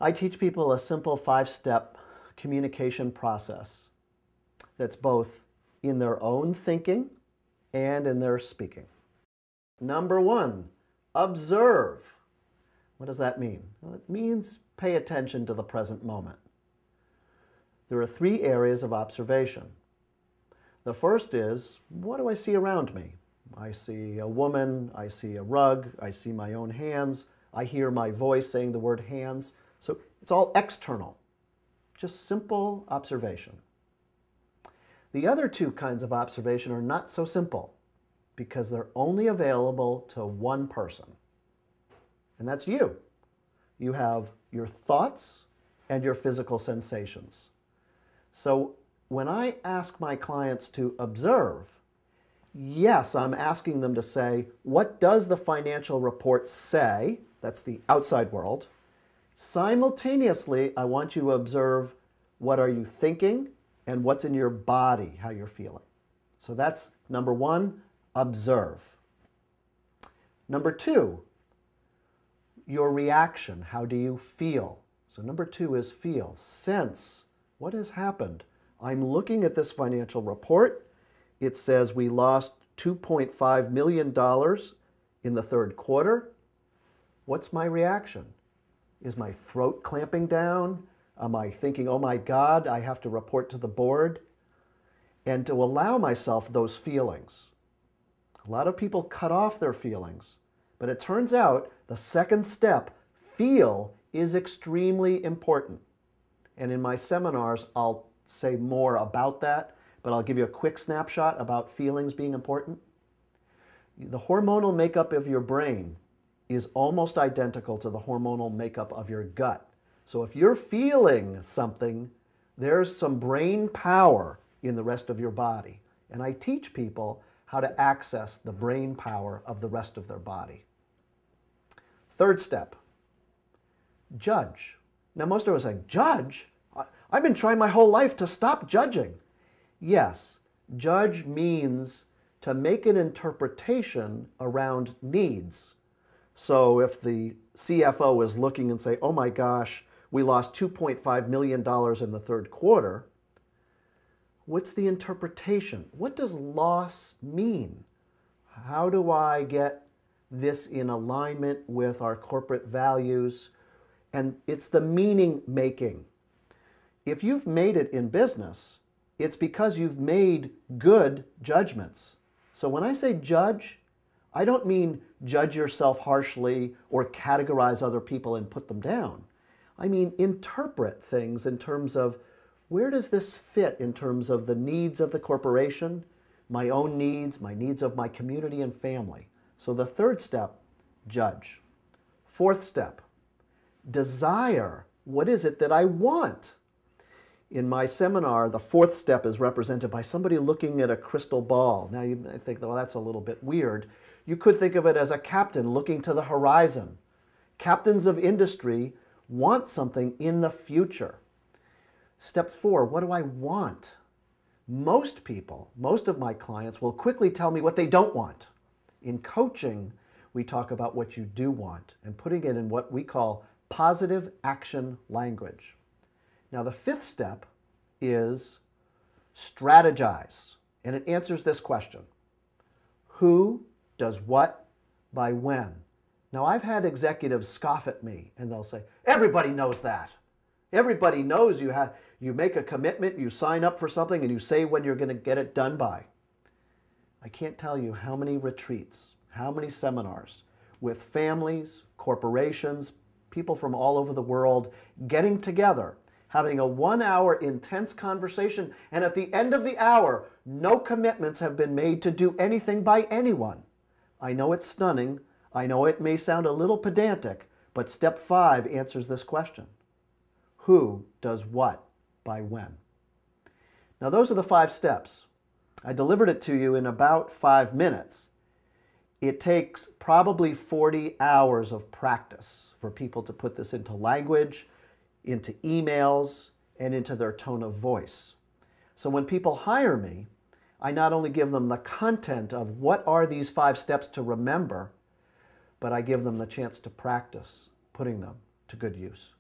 I teach people a simple 5-step communication process that's both in their own thinking and in their speaking. Number 1, observe. What does that mean? Well, it means pay attention to the present moment. There are 3 areas of observation. The first is, what do I see around me? I see a woman, I see a rug, I see my own hands, I hear my voice saying the word hands. So it's all external, just simple observation. The other 2 kinds of observation are not so simple because they're only available to one person, and that's you. You have your thoughts and your physical sensations. So when I ask my clients to observe, yes, I'm asking them to say, what does the financial report say? That's the outside world. Simultaneously, I want you to observe what are you thinking and what's in your body, how you're feeling. So that's number 1, observe. Number 2, your reaction. How do you feel? So number 2 is feel, sense. What has happened? I'm looking at this financial report. It says we lost $2.5 million in the 3rd quarter. What's my reaction? Is my throat clamping down? Am I thinking, oh my God, I have to report to the board? And to allow myself those feelings. A lot of people cut off their feelings, but it turns out the second step, feel, is extremely important. And in my seminars, I'll say more about that, but I'll give you a quick snapshot about feelings being important. The hormonal makeup of your brain is almost identical to the hormonal makeup of your gut. So if you're feeling something, there's some brain power in the rest of your body. And I teach people how to access the brain power of the rest of their body. 3rd step, judge. Now most of us are saying, judge? I've been trying my whole life to stop judging. Yes, judge means to make an interpretation around needs. So if the CFO is looking and say, oh my gosh, we lost $2.5 million in the 3rd quarter, what's the interpretation? What does loss mean? How do I get this in alignment with our corporate values? And it's the meaning making. If you've made it in business, it's because you've made good judgments. So when I say judge, I don't mean judge yourself harshly or categorize other people and put them down. I mean interpret things in terms of where does this fit in terms of the needs of the corporation, my own needs, my needs of my community and family. So the 3rd step, judge. 4th step, desire. What is it that I want? In my seminar, the 4th step is represented by somebody looking at a crystal ball. Now you might think, well, that's a little bit weird. You could think of it as a captain looking to the horizon. Captains of industry want something in the future. Step 4, what do I want? Most people, most of my clients will quickly tell me what they don't want. In coaching, we talk about what you do want and putting it in what we call positive action language. Now the 5th step is strategize, and it answers this question. Who does what by when? Now I've had executives scoff at me and they'll say, everybody knows that. Everybody knows you make a commitment, you sign up for something, and you say when you're going to get it done by. I can't tell you how many retreats, how many seminars with families, corporations, people from all over the world getting together, having a 1-hour intense conversation, and at the end of the hour, no commitments have been made to do anything by anyone. I know it's stunning. I know it may sound a little pedantic, but step 5 answers this question. Who does what by when? Now those are the 5 steps. I delivered it to you in about 5 minutes. It takes probably 40 hours of practice for people to put this into language, into emails, and into their tone of voice. So when people hire me, I not only give them the content of what are these 5 steps to remember, but I give them the chance to practice putting them to good use.